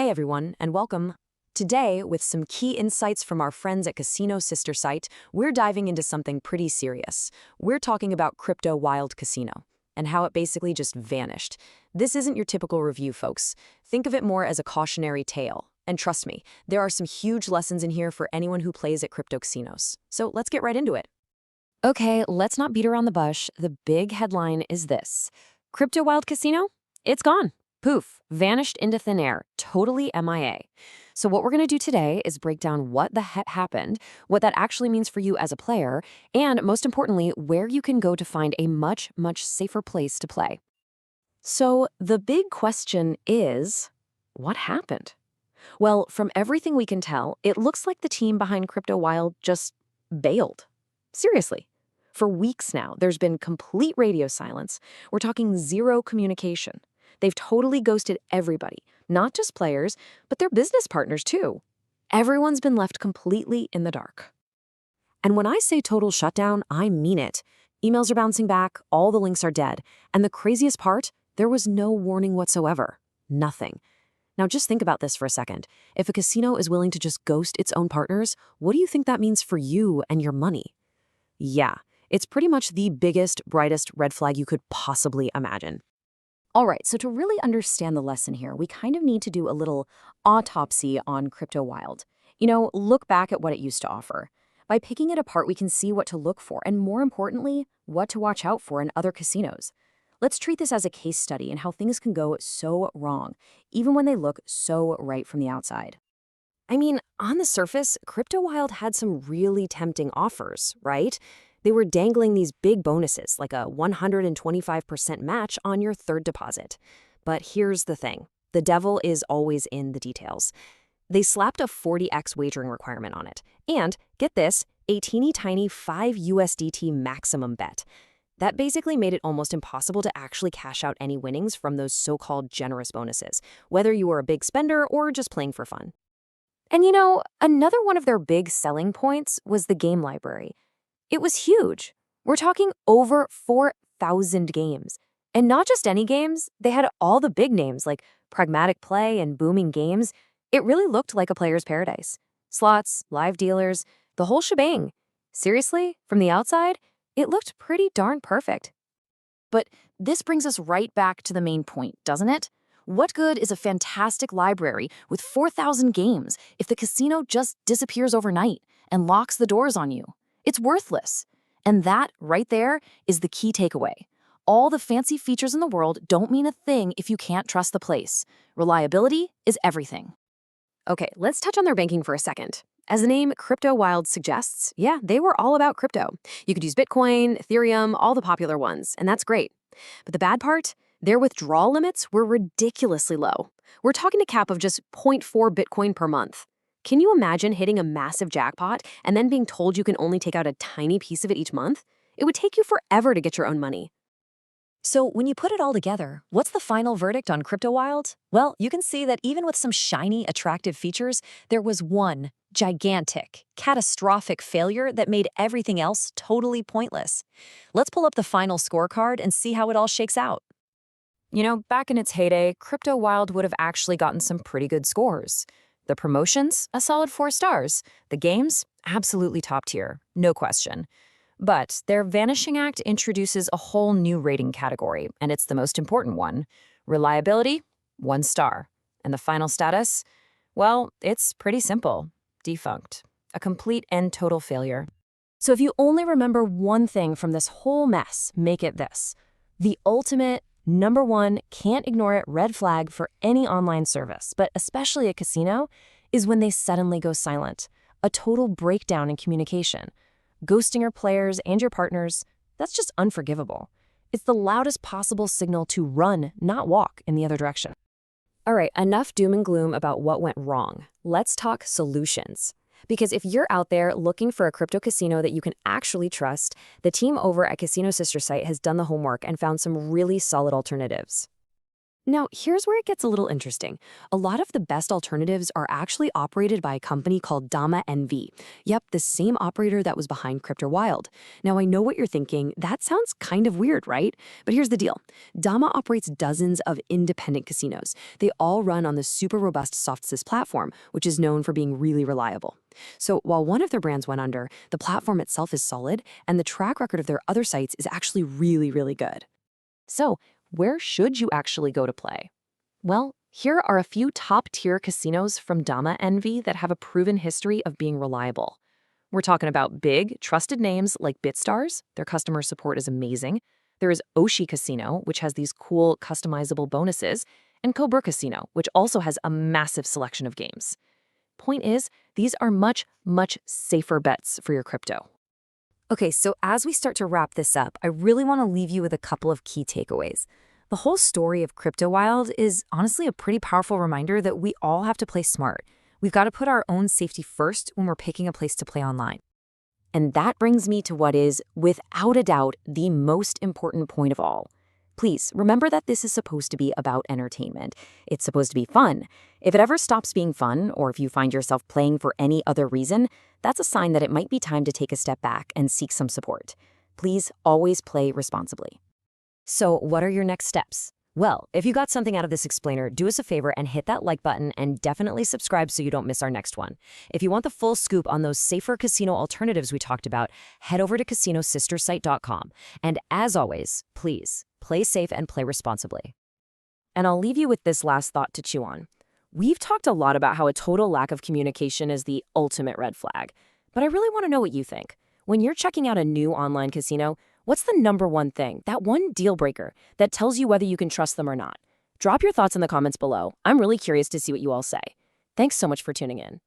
Hey everyone, and welcome. Today, with some key insights from our friends at Casino Sister Site, we're diving into something pretty serious. We're talking about CryptoWild Casino and how it basically just vanished. This isn't your typical review, folks. Think of it more as a cautionary tale. And trust me, there are some huge lessons in here for anyone who plays at crypto casinos. So let's get right into it. Okay, let's not beat around the bush. The big headline is this. CryptoWild Casino? It's gone. Poof, vanished into thin air, totally MIA. So what we're going to do today is break down what the heck happened, what that actually means for you as a player, and most importantly, where you can go to find a much, much safer place to play. So the big question is, what happened? Well, from everything we can tell, it looks like the team behind CryptoWild just bailed. Seriously. For weeks now, there's been complete radio silence. We're talking zero communication. They've totally ghosted everybody, not just players, but their business partners too. Everyone's been left completely in the dark. And when I say total shutdown, I mean it. Emails are bouncing back, all the links are dead, and the craziest part, there was no warning whatsoever. Nothing. Now just think about this for a second. If a casino is willing to just ghost its own partners, what do you think that means for you and your money? Yeah, it's pretty much the biggest, brightest red flag you could possibly imagine. All right, so to really understand the lesson here, we kind of need to do a little autopsy on CryptoWild. Look back at what it used to offer. By picking it apart, we can see what to look for, and more importantly, what to watch out for in other casinos. Let's treat this as a case study in how things can go so wrong, even when they look so right from the outside. I mean, on the surface, CryptoWild had some really tempting offers, right? They were dangling these big bonuses, like a 125% match on your third deposit. But here's the thing. The devil is always in the details. They slapped a 40x wagering requirement on it. And, get this, a teeny tiny 5 USDT maximum bet. That basically made it almost impossible to actually cash out any winnings from those so-called generous bonuses, whether you were a big spender or just playing for fun. And another one of their big selling points was the game library. It was huge. We're talking over 4,000 games. And not just any games, they had all the big names like Pragmatic Play and Booming Games. It really looked like a player's paradise. Slots, live dealers, the whole shebang. Seriously, from the outside, it looked pretty darn perfect. But this brings us right back to the main point, doesn't it? What good is a fantastic library with 4,000 games if the casino just disappears overnight and locks the doors on you? It's worthless. And that, right there, is the key takeaway. All the fancy features in the world don't mean a thing if you can't trust the place. Reliability is everything. Okay, let's touch on their banking for a second. As the name CryptoWild suggests, yeah, they were all about crypto. You could use Bitcoin, Ethereum, all the popular ones, and that's great. But the bad part? Their withdrawal limits were ridiculously low. We're talking a cap of just 0.4 Bitcoin per month. Can you imagine hitting a massive jackpot and then being told you can only take out a tiny piece of it each month? It would take you forever to get your own money. So when you put it all together, what's the final verdict on CryptoWild? Well, you can see that even with some shiny, attractive features, there was one gigantic, catastrophic failure that made everything else totally pointless. Let's pull up the final scorecard and see how it all shakes out. Back in its heyday, CryptoWild would have actually gotten some pretty good scores. The promotions, a solid 4 stars. The games, absolutely top tier, no question. But their vanishing act introduces a whole new rating category, and it's the most important one. Reliability, 1 star. And the final status? Well, it's pretty simple. Defunct. A complete and total failure. So if you only remember one thing from this whole mess, make it this. The ultimate, number one, can't ignore it red flag for any online service, but especially a casino, is when they suddenly go silent. A total breakdown in communication. Ghosting your players and your partners, that's just unforgivable. It's the loudest possible signal to run, not walk, in the other direction. All right, enough doom and gloom about what went wrong. Let's talk solutions. Because if you're out there looking for a crypto casino that you can actually trust, the team over at Casino Sister Site has done the homework and found some really solid alternatives. Now, here's where it gets a little interesting. A lot of the best alternatives are actually operated by a company called Dama NV. Yep, the same operator that was behind CryptoWild. Now, I know what you're thinking. That sounds kind of weird, right? But here's the deal. Dama operates dozens of independent casinos. They all run on the super robust SoftSys platform, which is known for being really reliable. So while one of their brands went under, the platform itself is solid, and the track record of their other sites is actually really, really good. So, where should you actually go to play? Well, here are a few top-tier casinos from Dama Envy that have a proven history of being reliable. We're talking about big, trusted names like BitStarz. Their customer support is amazing. There is Oshi Casino, which has these cool, customizable bonuses, and Cobra Casino, which also has a massive selection of games. Point is, these are much, much safer bets for your crypto. Okay, so as we start to wrap this up, I really want to leave you with a couple of key takeaways. The whole story of CryptoWild is honestly a pretty powerful reminder that we all have to play smart. We've got to put our own safety first when we're picking a place to play online. And that brings me to what is, without a doubt, the most important point of all. Please remember that this is supposed to be about entertainment. It's supposed to be fun. If it ever stops being fun, or if you find yourself playing for any other reason, that's a sign that it might be time to take a step back and seek some support. Please always play responsibly. So, what are your next steps? Well, if you got something out of this explainer, do us a favor and hit that like button and definitely subscribe so you don't miss our next one. If you want the full scoop on those safer casino alternatives we talked about, head over to casinosistersite.com. And as always, please, play safe and play responsibly. And I'll leave you with this last thought to chew on. We've talked a lot about how a total lack of communication is the ultimate red flag. But I really want to know what you think. When you're checking out a new online casino, what's the number one thing, that one deal breaker, that tells you whether you can trust them or not? Drop your thoughts in the comments below. I'm really curious to see what you all say. Thanks so much for tuning in.